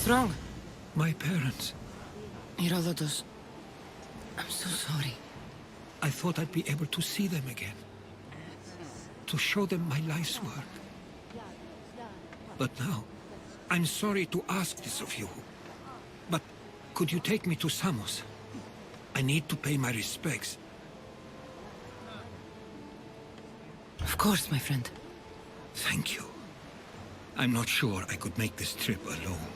What's wrong? My parents. Herodotus, I'm so sorry. I thought I'd be able to see them again. To show them my life's work. But now, I'm sorry to ask this of you. But could you take me to Samos? I need to pay my respects. Of course, my friend. Thank you. I'm not sure I could make this trip alone.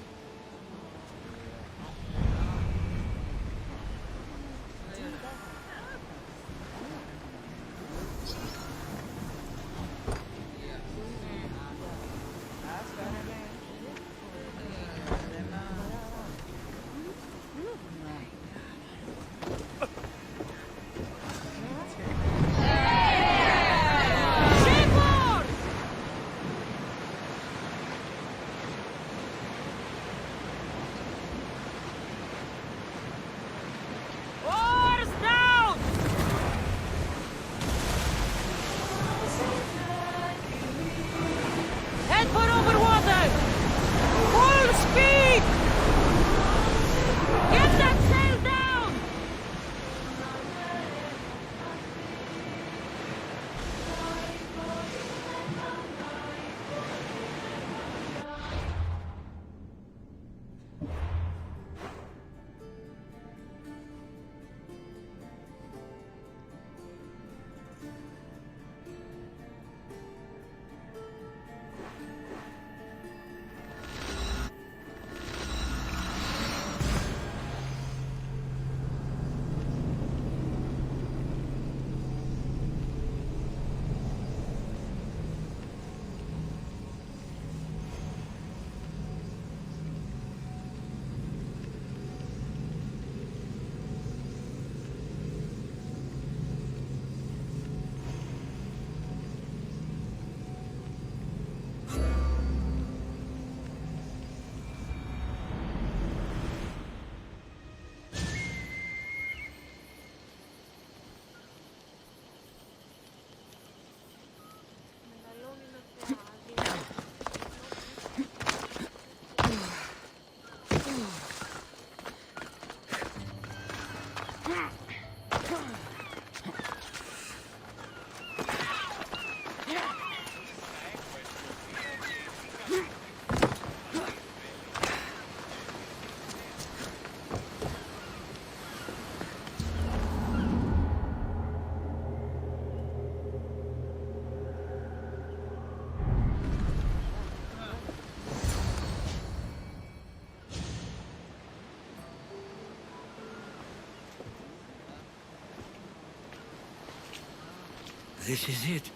This is it.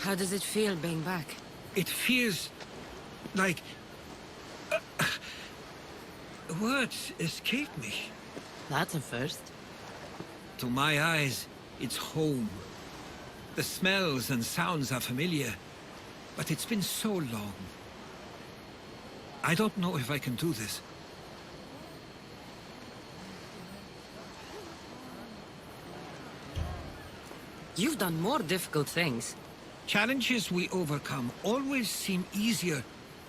How does it feel being back? It feels like... words escape me. That's a first. To my eyes, it's home. The smells and sounds are familiar, but it's been so long. I don't know if I can do this. You've done more difficult things. Challenges we overcome always seem easier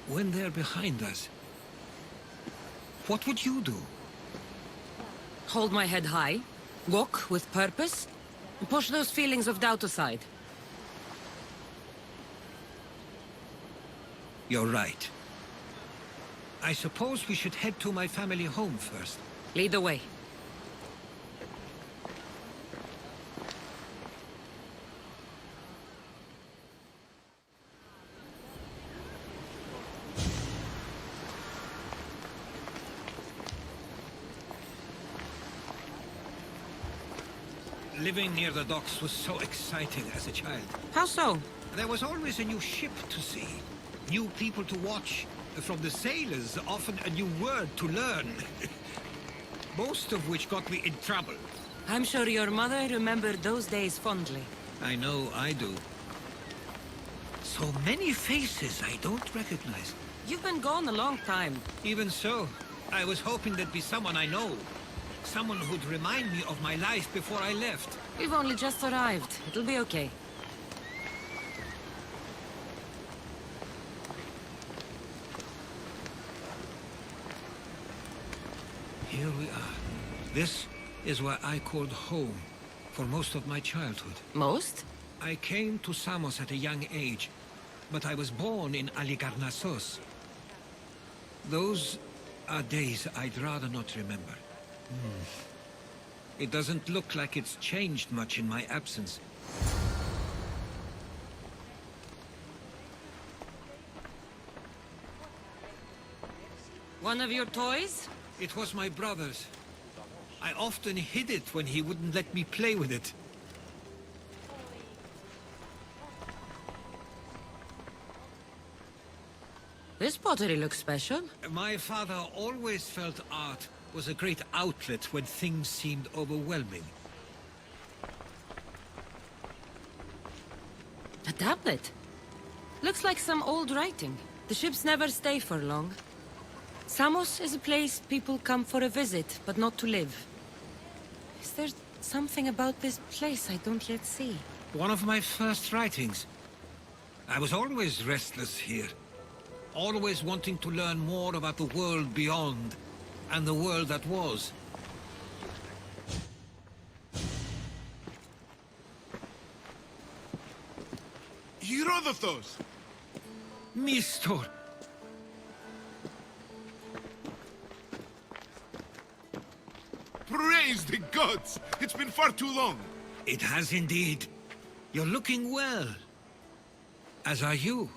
when they're behind us. What would you do? Hold my head high, walk with purpose, and push those feelings of doubt aside. You're right. I suppose we should head to my family home first. Lead the way. Living near the docks was so exciting as a child. How so? There was always a new ship to see, new people to watch. From the sailors, often a new word to learn. Most of which got me in trouble. I'm sure your mother remembered those days fondly. I know I do. So many faces I don't recognize. You've been gone a long time. Even so, I was hoping there'd be someone I know. Someone who'd remind me of my life before I left. We've only just arrived. It'll be okay. here we are. This is where I called home for most of my childhood. Most? I came to Samos at a young age, but I was born in Aligarnassos. Those are days I'd rather not remember. It doesn't look like it's changed much in my absence. One of your toys? It was my brother's. I often hid it when he wouldn't let me play with it. This pottery looks special. My father always felt art was a great outlet when things seemed overwhelming. A tablet? Looks like some old writing. The ships never stay for long. Samos is a place people come for a visit, but not to live. Is there something about this place I don't yet see? One of my first writings. I was always restless here. Always wanting to learn more about the world beyond, and the world that was. Herodotos! Mistor! Praise the gods! It's been far too long! It has indeed. You're looking well. As are you,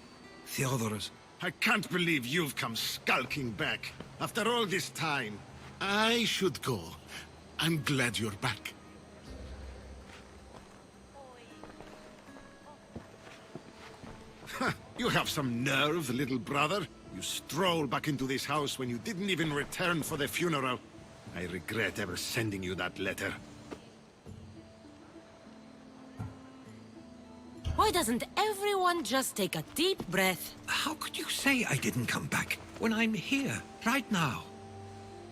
Theodoros. I can't believe you've come skulking back. After all this time, I should go. I'm glad you're back. You have some nerve, little brother. You stroll back into this house when you didn't even return for the funeral. I regret ever sending you that letter. Why doesn't everyone just take a deep breath? How could you say I didn't come back when I'm here, right now?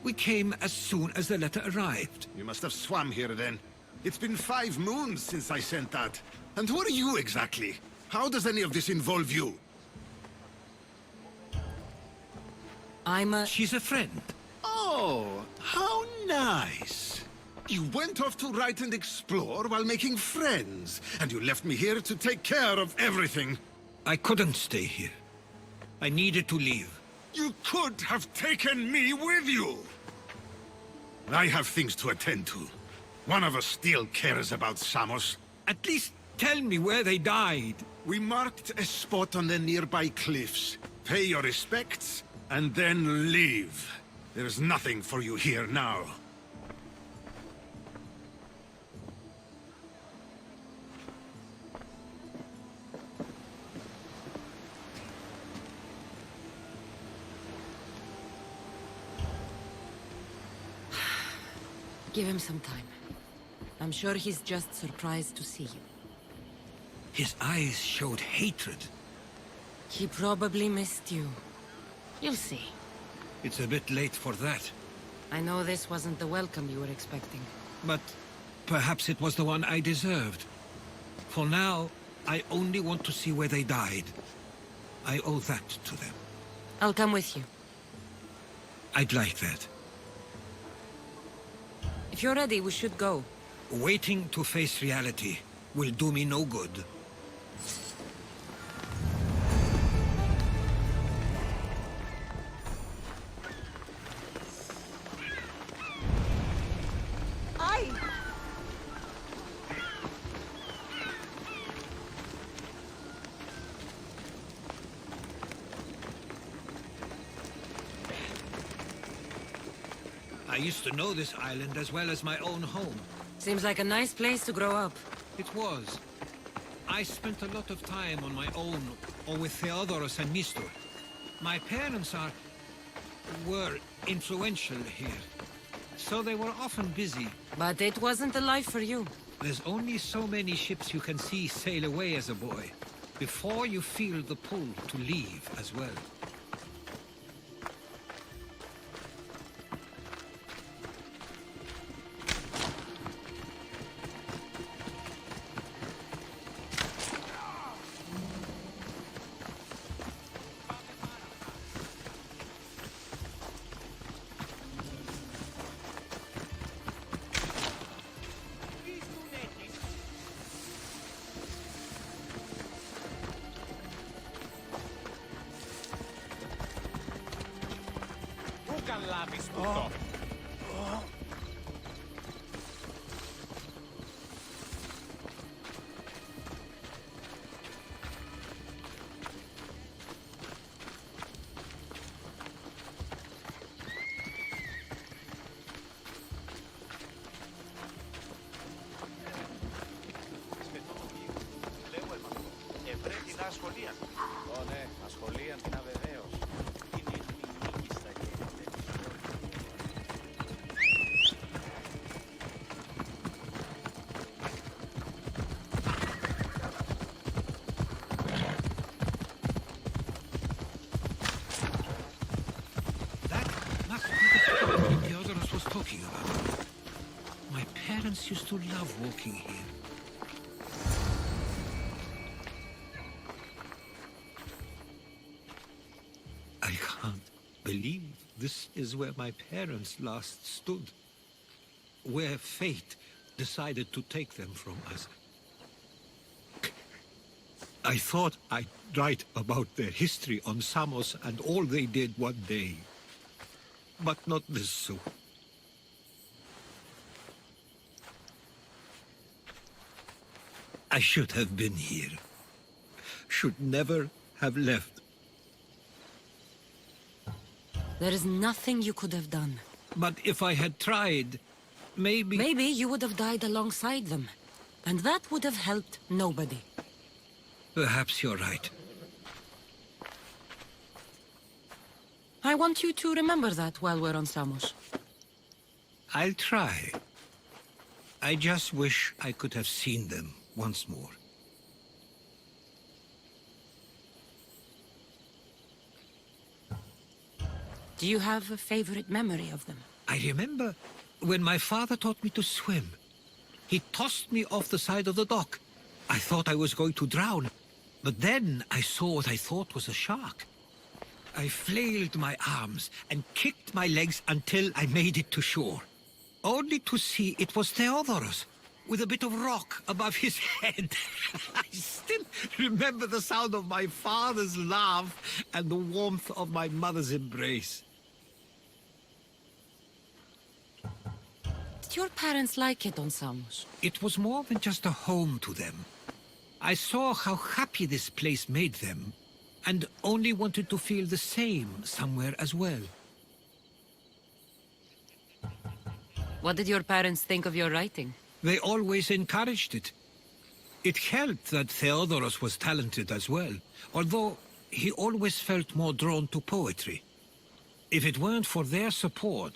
We came as soon as the letter arrived. You must have swum here then. It's been 5 moons since I sent that. And who are you exactly? How does any of this involve you? She's a friend. Oh, how nice. You went off to write and explore while making friends, and you left me here to take care of everything. I couldn't stay here. I needed to leave. You could have taken me with you! I have things to attend to. One of us still cares about Samos. At least tell me where they died. We marked a spot on the nearby cliffs. Pay your respects, and then leave. There's nothing for you here now. Give him some time. I'm sure he's just surprised to see you. His eyes showed hatred. He probably missed you. You'll see. It's a bit late for that. I know this wasn't the welcome you were expecting. But perhaps it was the one I deserved. For now, I only want to see where they died. I owe that to them. I'll come with you. I'd like that. If you're ready, we should go. Waiting to face reality will do me no good. I used to know this island as well as my own home. Seems like a nice place to grow up. It was. I spent a lot of time on my own, or with Theodoros and Mistor. My parents were influential here, so they were often busy. But it wasn't the life for you. There's only so many ships you can see sail away as a boy, before you feel the pull to leave as well. καταλάβεις τούτο. Ασχολίαν. Ω ναι, ασχολίαν την αβεβαίως. Είναι η νίκη στα γέννη. That must be the cabin Theodorus was talking about. My parents used to love walking here. I can't believe this is where my parents last stood. Where fate decided to take them from us. I thought I'd write about their history on Samos and all they did one day. But not this soon. I should have been here. Should never have left. There is nothing you could have done. But if I had tried, maybe... Maybe you would have died alongside them. And that would have helped nobody. Perhaps you're right. I want you to remember that while we're on Samos. I'll try. I just wish I could have seen them once more. Do you have a favorite memory of them? I remember when my father taught me to swim. He tossed me off the side of the dock. I thought I was going to drown, but then I saw what I thought was a shark. I flailed my arms and kicked my legs until I made it to shore, only to see it was Theodorus, with a bit of rock above his head. I still remember the sound of my father's laugh and the warmth of my mother's embrace. Did your parents like it on Samos? It was more than just a home to them. I saw how happy this place made them, and only wanted to feel the same somewhere as well. What did your parents think of your writing? They always encouraged it. It helped that Theodorus was talented as well, although he always felt more drawn to poetry. If it weren't for their support,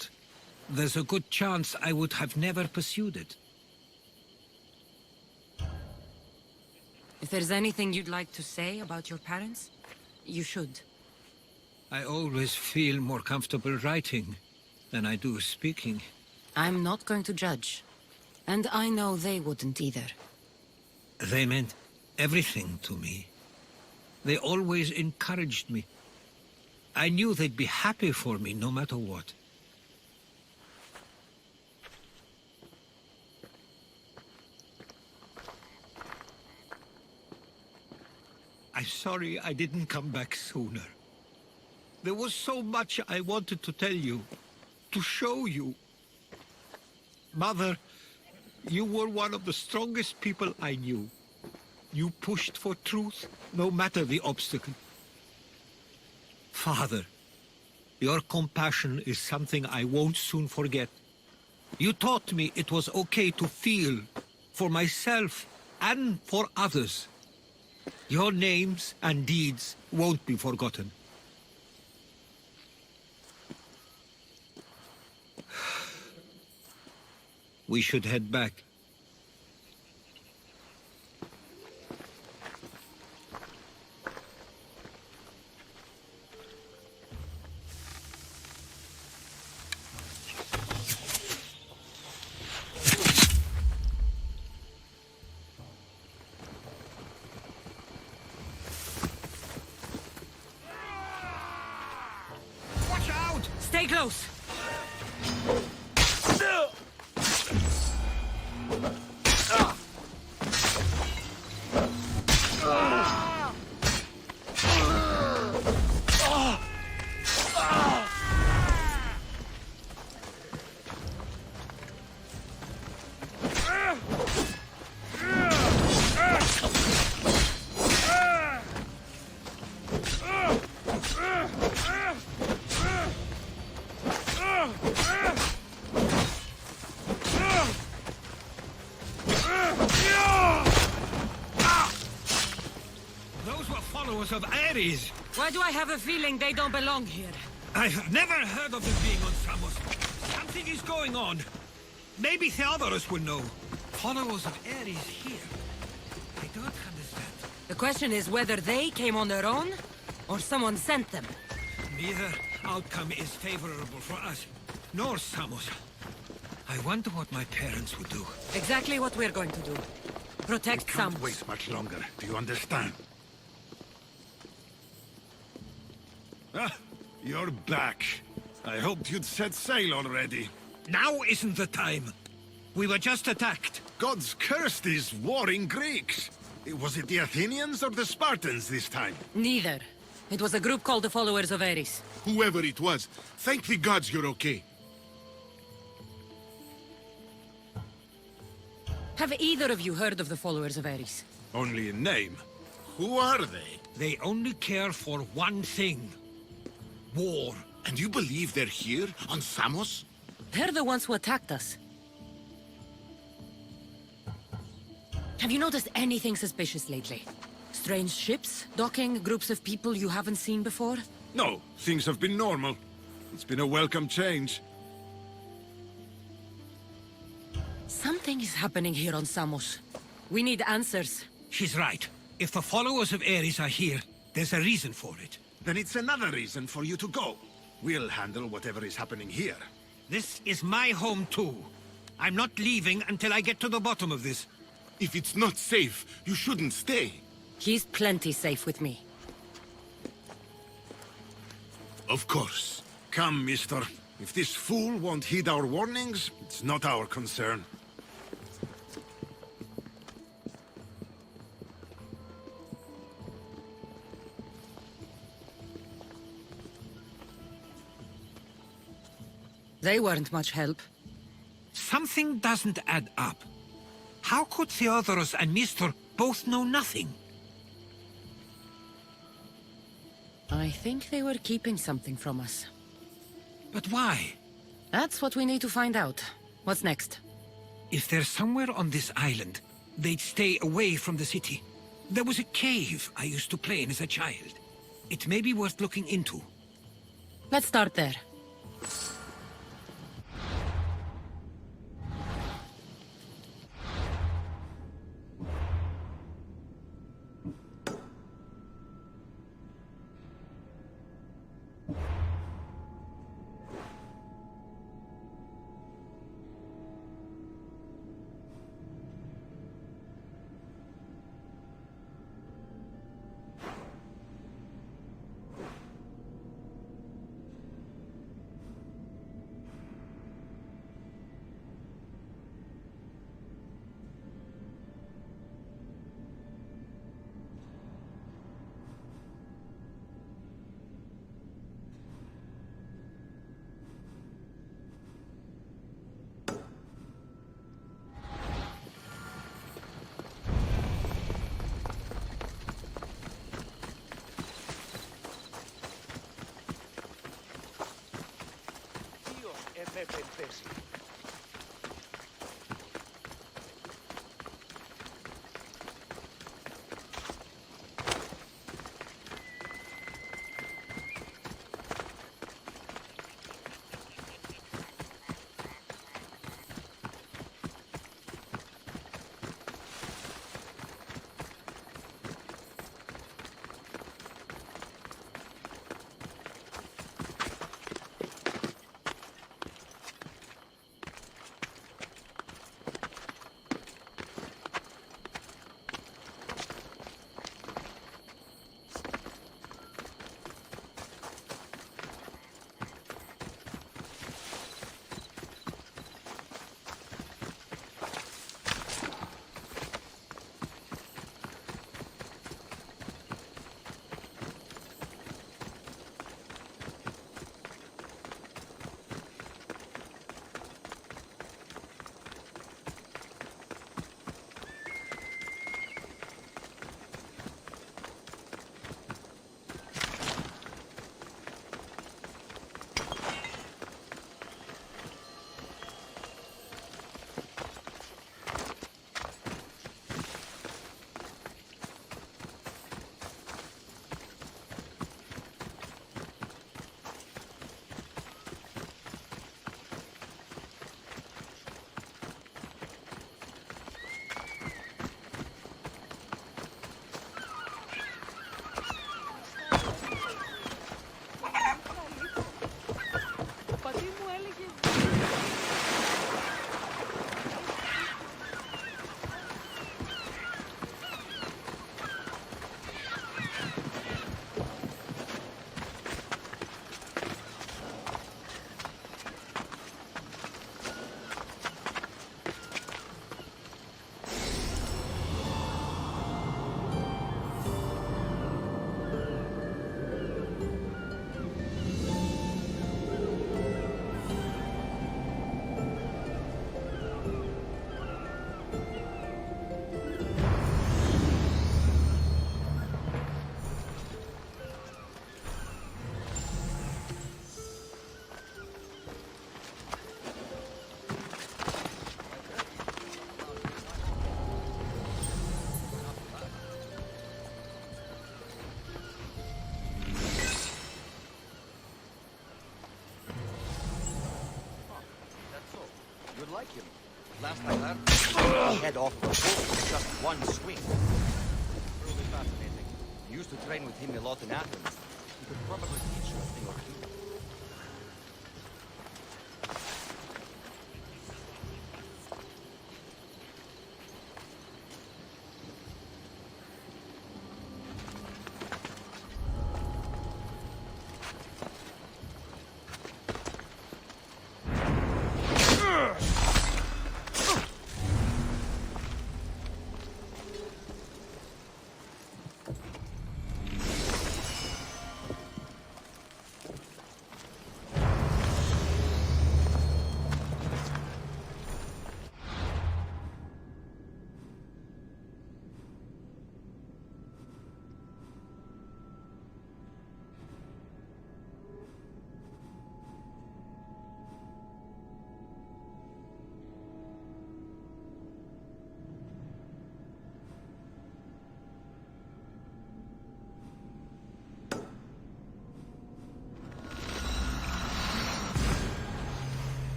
there's a good chance I would have never pursued it. If there's anything you'd like to say about your parents, you should. I always feel more comfortable writing than I do speaking. I'm not going to judge. And I know they wouldn't either. They meant everything to me. They always encouraged me. I knew they'd be happy for me no matter what. I'm sorry I didn't come back sooner. There was so much I wanted to tell you, to show you. Mother, you were one of the strongest people I knew. You pushed for truth, no matter the obstacle. Father, your compassion is something I won't soon forget. You taught me it was okay to feel, for myself and for others. Your names and deeds won't be forgotten. We should head back. Watch out! Stay close! followers of Ares. Why do I have a feeling they don't belong here? I've never heard of them being on Samos. Something is going on. Maybe Theodorus will know. Followers of Ares here. I don't understand. The question is whether they came on their own, or someone sent them. Neither outcome is favorable for us, nor Samos. I wonder what my parents would do. Exactly what we're going to do. Protect We can't Samos. wait much longer. Do you understand? Ah, you're back. I hoped you'd set sail already. Now isn't the time. We were just attacked. God's cursed these warring Greeks. Was it the Athenians or the Spartans this time? Neither. It was a group called the Followers of Ares. Whoever it was, thank the gods you're okay. Have either of you heard of the Followers of Ares? Only in name. Who are they? They only care for one thing. War. And you believe they're here, on Samos? They're the ones who attacked us. Have you noticed anything suspicious lately? Strange ships, docking, groups of people you haven't seen before? No, things have been normal. It's been a welcome change. Something is happening here on Samos. We need answers. She's right. If the followers of Ares are here, there's a reason for it. Then it's another reason for you to go. We'll handle whatever is happening here. This is my home too. I'm not leaving until I get to the bottom of this. If it's not safe, you shouldn't stay. He's plenty safe with me. Of course. Come, mister. If this fool won't heed our warnings, it's not our concern. They weren't much help. Something doesn't add up. How could Theodorus and Mr. both know nothing? I think they were keeping something from us. But why? That's what we need to find out. What's next? If they're somewhere on this island, they'd stay away from the city. There was a cave I used to play in as a child. It may be worth looking into. Let's start there. Last I heard, the head off the boat with just one swing. Truly fascinating. I used to train with him a lot in Athens. He could probably teach you a thing or two.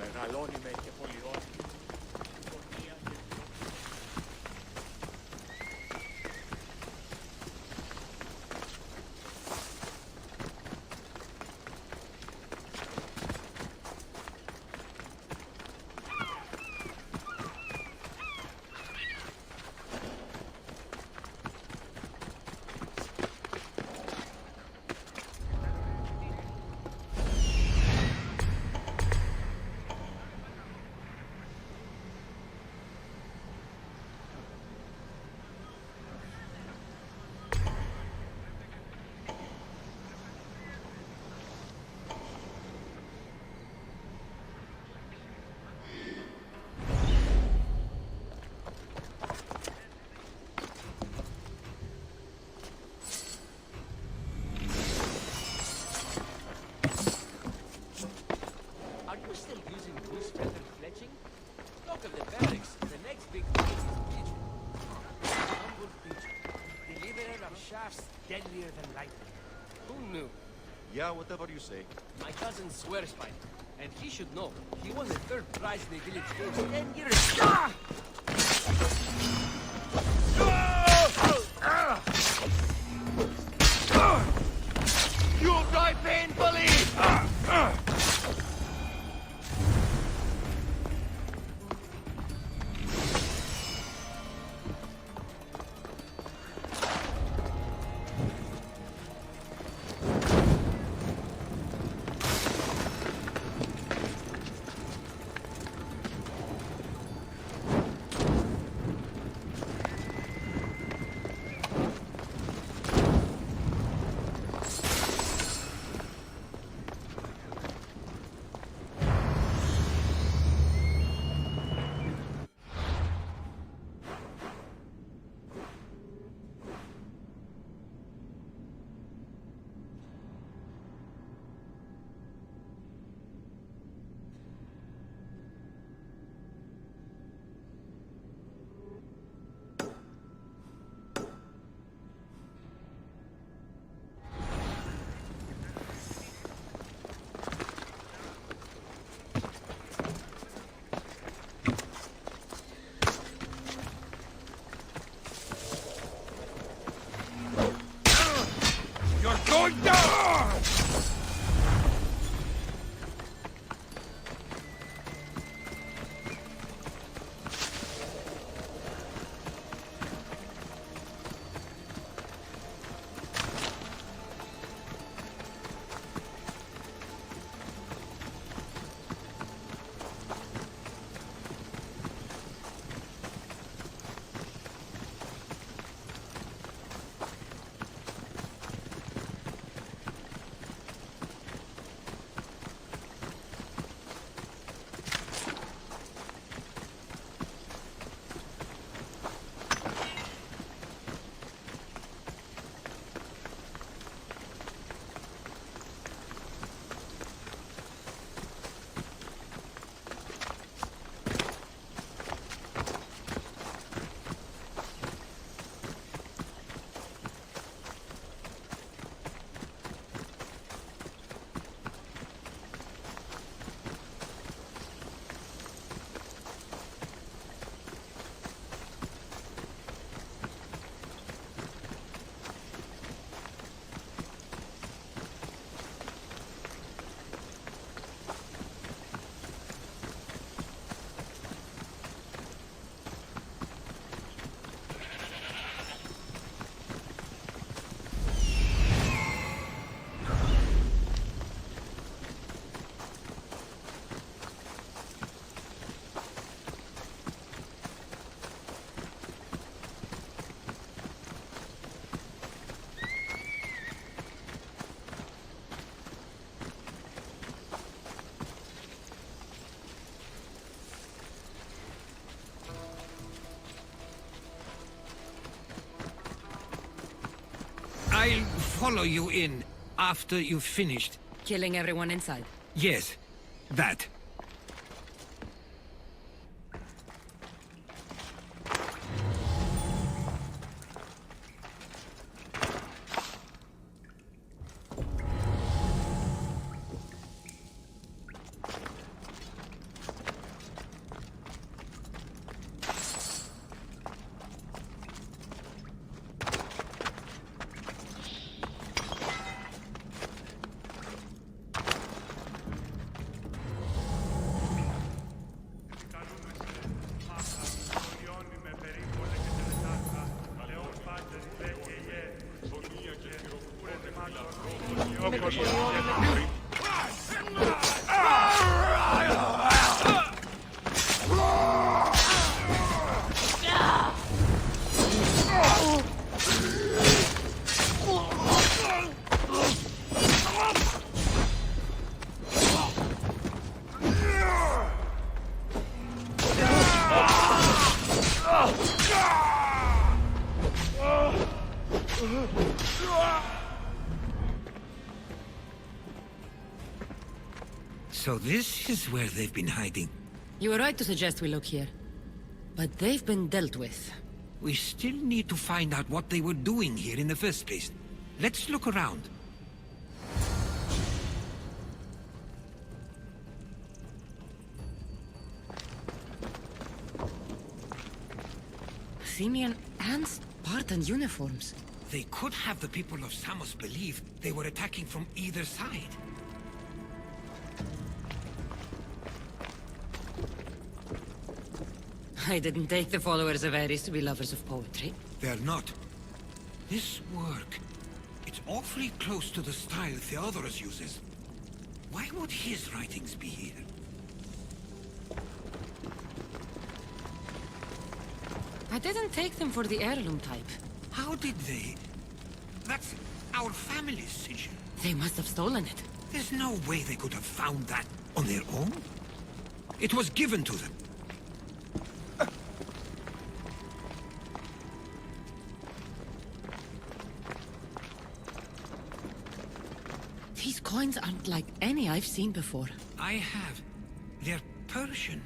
Μεγαλώνει με και πολιώνει. Are you still using goose feather fletching? Talk of the barracks, the next big thing is pigeon. Humble pigeon, deliverer of shafts deadlier than lightning. Who knew? Yeah, whatever you say. My cousin swears by it, and he should know. He won the third prize in the village games 10 years ago. You'll die painfully! follow you in after you've finished. Killing everyone inside. Yes, that. So this is where they've been hiding. You were right to suggest we look here. But they've been dealt with. We still need to find out what they were doing here in the first place. Let's look around. Athenian and Spartan uniforms. They could have the people of Samos believe they were attacking from either side. I didn't take the followers of Ares to be lovers of poetry. They're not. This work, it's awfully close to the style Theodorus uses. Why would his writings be here? I didn't take them for the heirloom type. How did they? That's our family's sigil. They must have stolen it. There's no way they could have found that on their own. It was given to them. These coins aren't like any I've seen before. I have. They're Persian.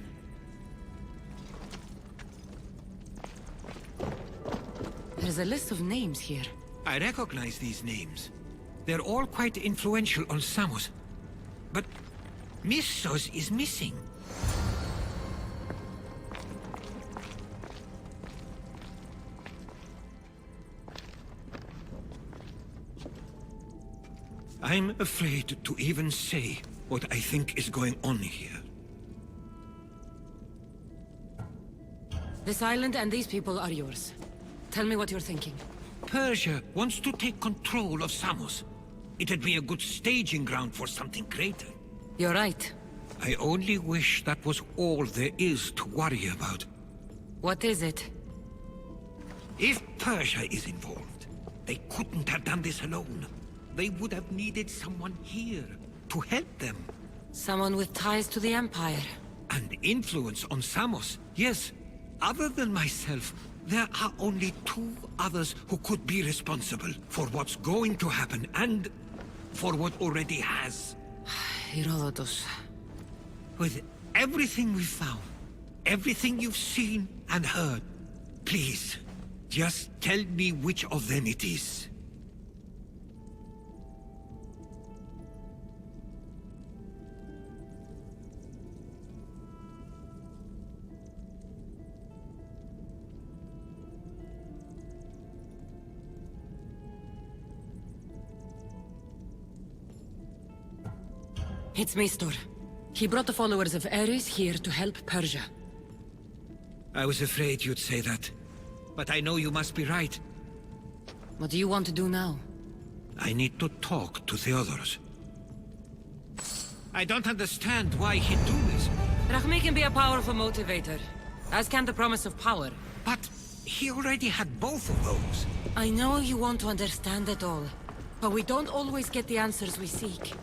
There's a list of names here. I recognize these names. They're all quite influential on Samos. But Missos is missing. I'm afraid to even say what I think is going on here. This island and these people are yours. Tell me what you're thinking. Persia wants to take control of Samos. It'd be a good staging ground for something greater. You're right. I only wish that was all there is to worry about. What is it? If Persia is involved, they couldn't have done this alone. They would have needed someone here to help them. Someone with ties to the Empire. And influence on Samos, yes. Other than myself, there are only two others who could be responsible for what's going to happen and for what already has. Herodotus. With everything we've found, everything you've seen and heard, please, just tell me which of them it is. It's Maestor. He brought the followers of Ares here to help Persia. I was afraid you'd say that. But I know you must be right. What do you want to do now? I need to talk to Theodorus. I don't understand why he'd do this. Rahmi can be a powerful motivator, as can the promise of power. But he already had both of those. I know you want to understand it all, but we don't always get the answers we seek.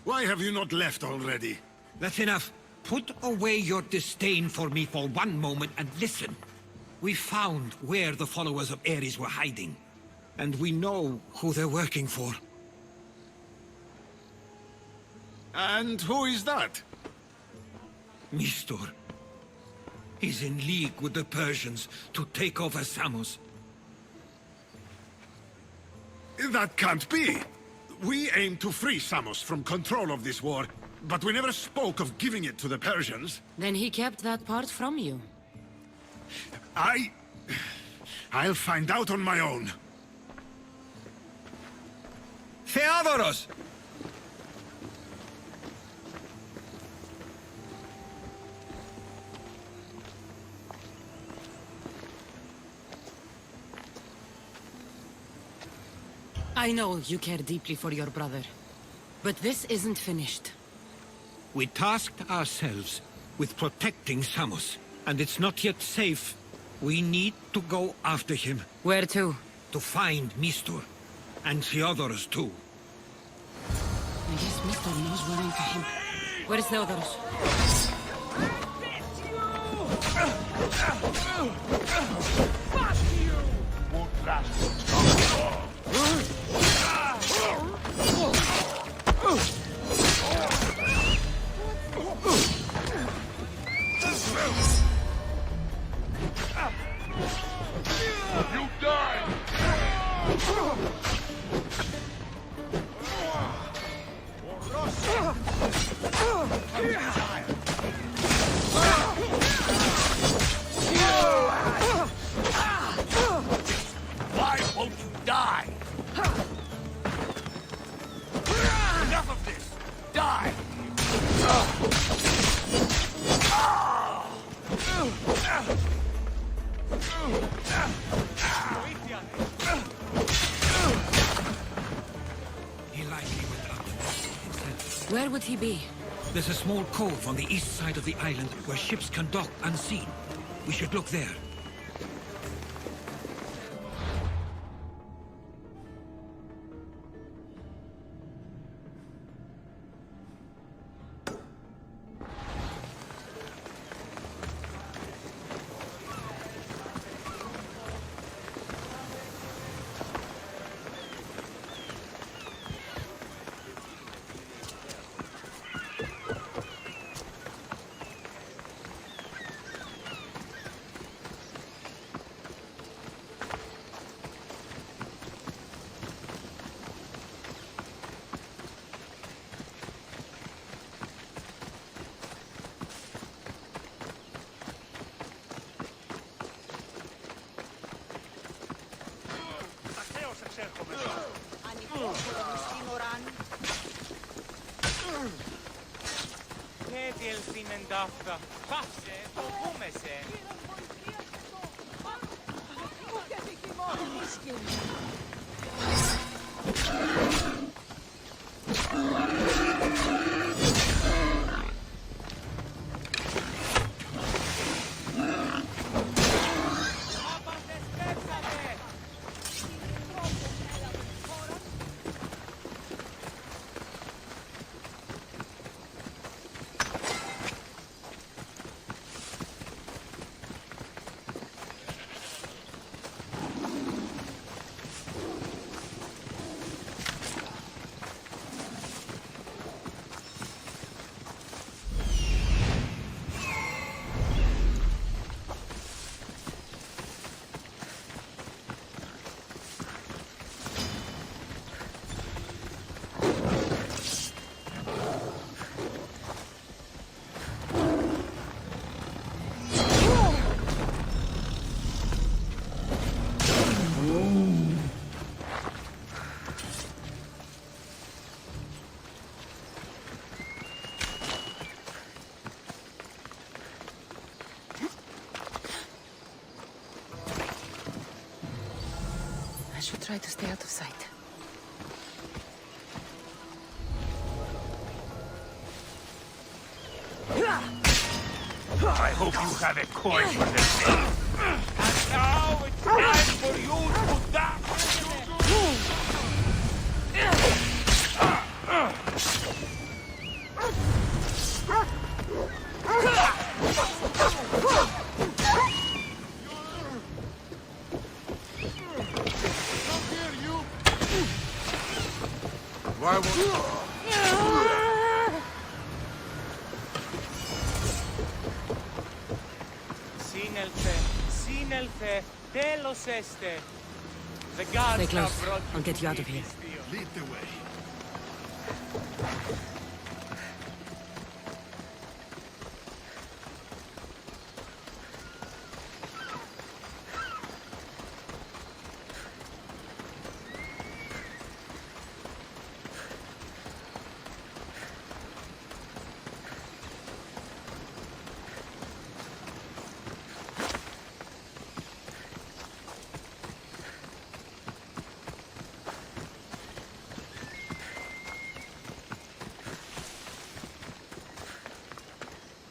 Why have you not left already? That's enough. Put away your disdain for me for one moment and listen. We found where the followers of Ares were hiding. And we know who they're working for. And who is that? Mistor. He's in league with the Persians to take over Samos. That can't be. We aim to free Samos from control of this war, but we never spoke of giving it to the Persians. Then he kept that part from you. I'll find out on my own. Theodoros! I know you care deeply for your brother, but this isn't finished. We tasked ourselves with protecting Samos, and it's not yet safe. We need to go after him. Where to? To find Mistor. And Theodoros too. I guess Mr. knows we're into him. Where is Theodoros? Won't last long. You die! Why won't you die? Enough of this! Die! He likely went up to himself. Where would he be? There's a small cove on the east side of the island where ships can dock unseen. We should look there. I should try to stay out of sight. I hope you have a coin for this thing. And now it's time for you to die! Sinelfe, telos este. The gods Stay close. have brought I'll get you out of to here. this deal. Lead the way.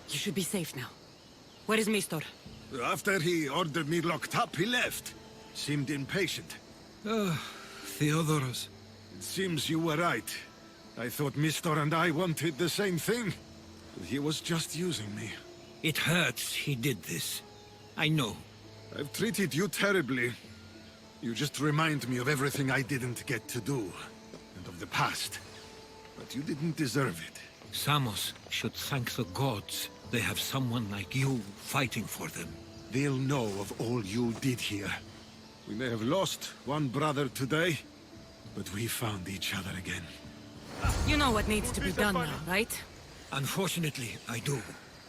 You should be safe now. Where is Mistor? After he ordered me locked up, he left. Seemed impatient. Theodoros. It seems you were right. I thought Mistor and I wanted the same thing. But he was just using me. It hurts he did this. I know. I've treated you terribly. You just remind me of everything I didn't get to do. And of the past. But you didn't deserve it. Samos should thank the gods. They have someone like you fighting for them. They'll know of all you did here. We may have lost one brother today, but we found each other again. You know what needs to be done now, right? Unfortunately, I do.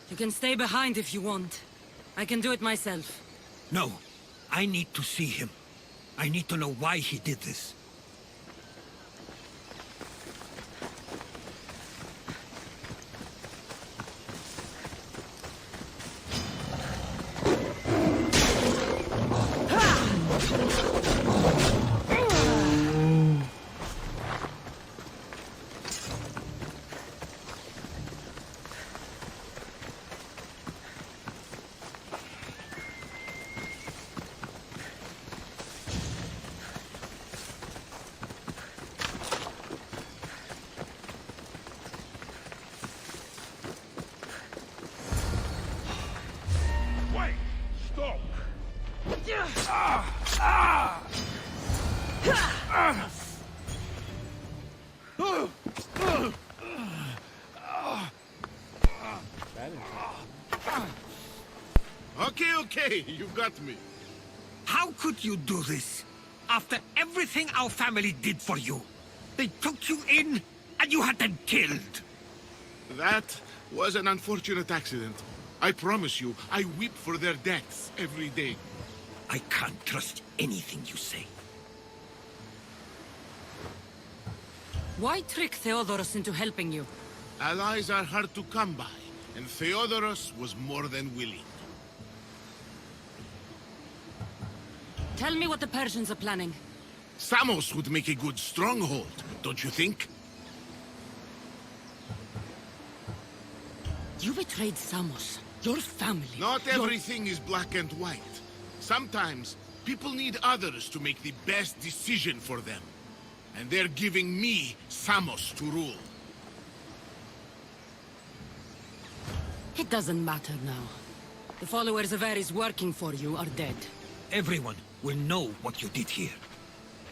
You can stay behind if you want. I can do it myself. No, I need to see him. I need to know why he did this. Wait! Stop! Okay, you got me. How could you do this? After everything our family did for you. They took you in, and you had them killed. That was an unfortunate accident. I promise you, I weep for their deaths every day. I can't trust anything you say. Why trick Theodoros into helping you? Allies are hard to come by, and Theodoros was more than willing. Tell me what the Persians are planning. Samos would make a good stronghold, don't you think? You betrayed Samos, your family. Not your- everything is black and white. Sometimes, people need others to make the best decision for them. And they're giving me Samos to rule. It doesn't matter now. The followers of Ares working for you are dead. Everyone will know what you did here.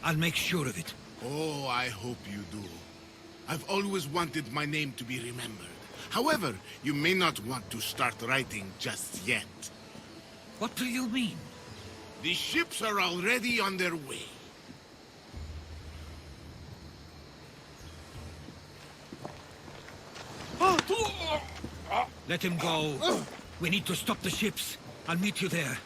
I'll make sure of it. Oh, I hope you do. I've always wanted my name to be remembered. However, you may not want to start writing just yet. What do you mean? The ships are already on their way. Let him go. We need to stop the ships. I'll meet you there.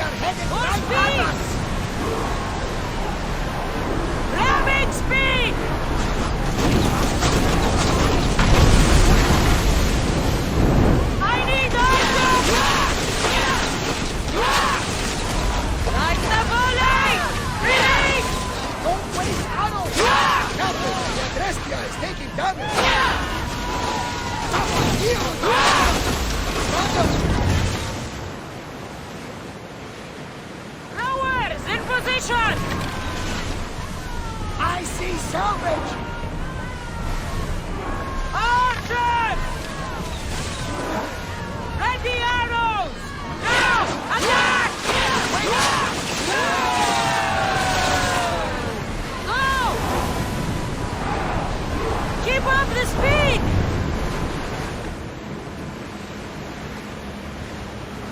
are headed More right speed! at us! Ramming speed! I need like the volley! Release! Don't waste ammo! Captain, the Drestia is taking damage! Someone heal! Rowers in position! I see salvage! Archers! Ready arrows! Now! Attack! Go! Keep up the speed!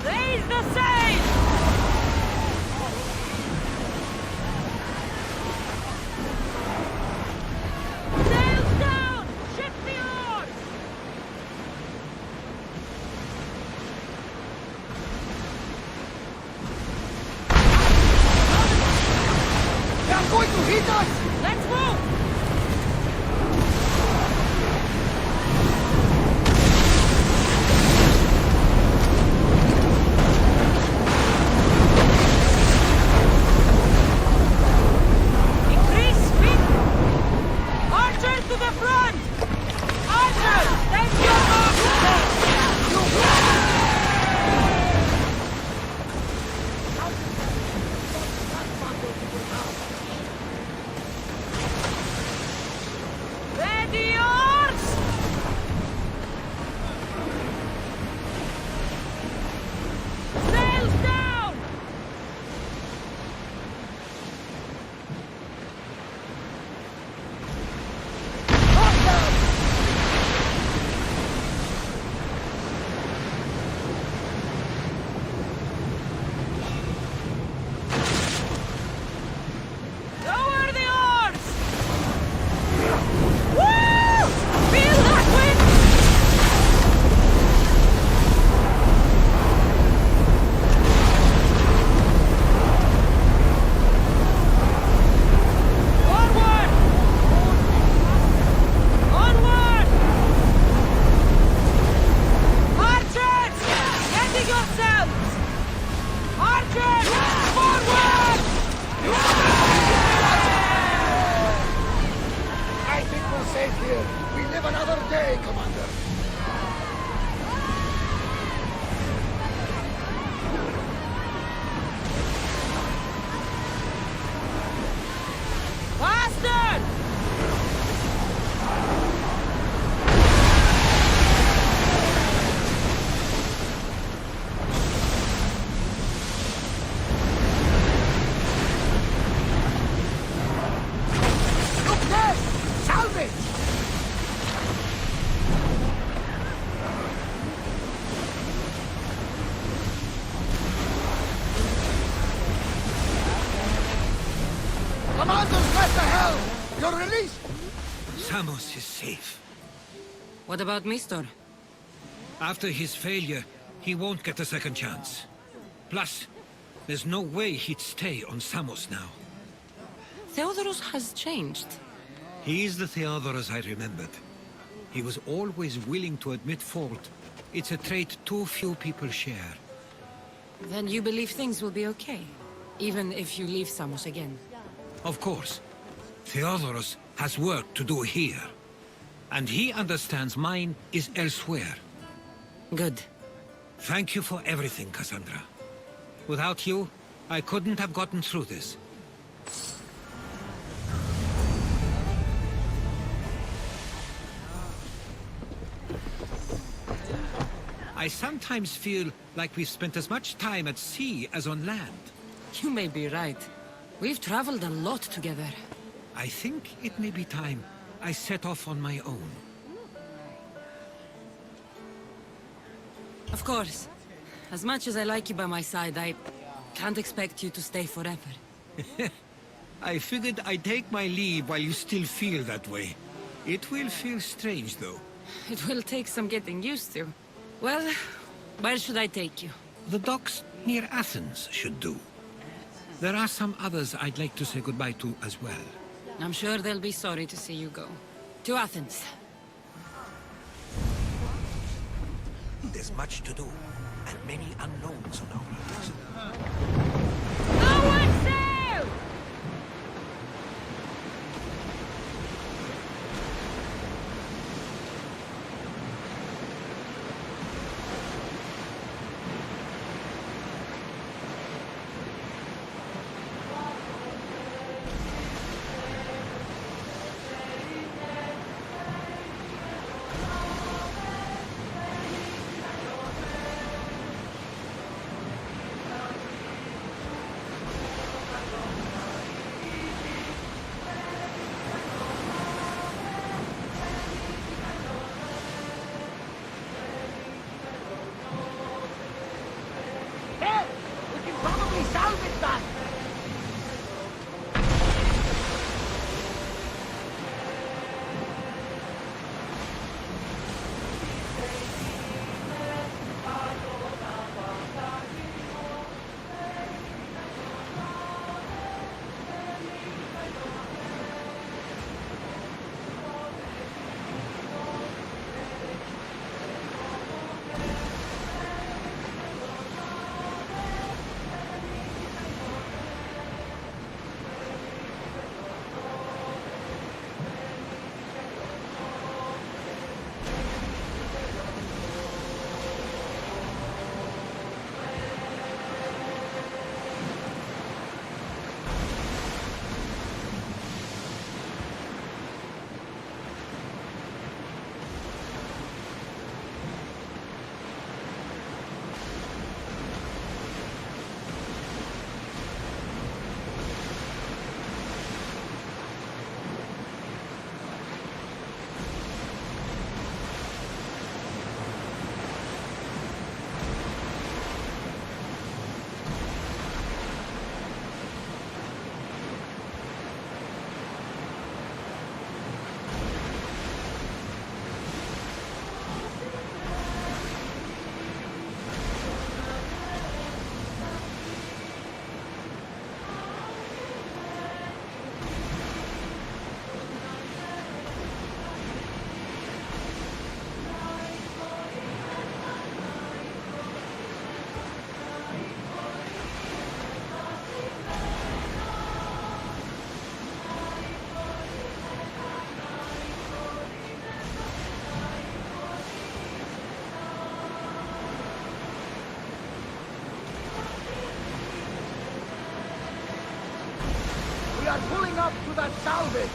Raise the sail! Sails down! Shift the oars! They are going to hit us! Let's move! Increase speed! Archers to the front! Archers! Take your mark! Ready oars! Sails down! Lower the oars! Woo! Feel that wind! Forward! Onward! Archers! Ready yourselves! Archers! Forward! I think we're safe here. We live another day, Commander. Faster! Look there! Salvage! Commander's left the helm! You're released! Samos is safe. What about Mistor? After his failure, he won't get a second chance. Plus, there's no way he'd stay on Samos now. Theodorus has changed. He is the Theodorus I remembered. He was always willing to admit fault. It's a trait too few people share. Then you believe things will be okay, even if you leave Samos again. Of course. Theodorus has work to do here. And he understands mine is elsewhere. Good. Thank you for everything, Kassandra. Without you, I couldn't have gotten through this. I sometimes feel like we've spent as much time at sea as on land. You may be right. We've traveled a lot together. I think it may be time I set off on my own. Of course. As much as I like you by my side, I can't expect you to stay forever. I figured I'd take my leave while you still feel that way. It will feel strange, though. It will take some getting used to. Well, where should I take you? The docks near Athens should do. There are some others I'd like to say goodbye to as well. I'm sure they'll be sorry to see you go. To Athens. There's much to do, and many unknowns on our hands. No one sail! Hey! We can probably salvage that! We are pulling up to that salvage!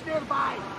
nearby.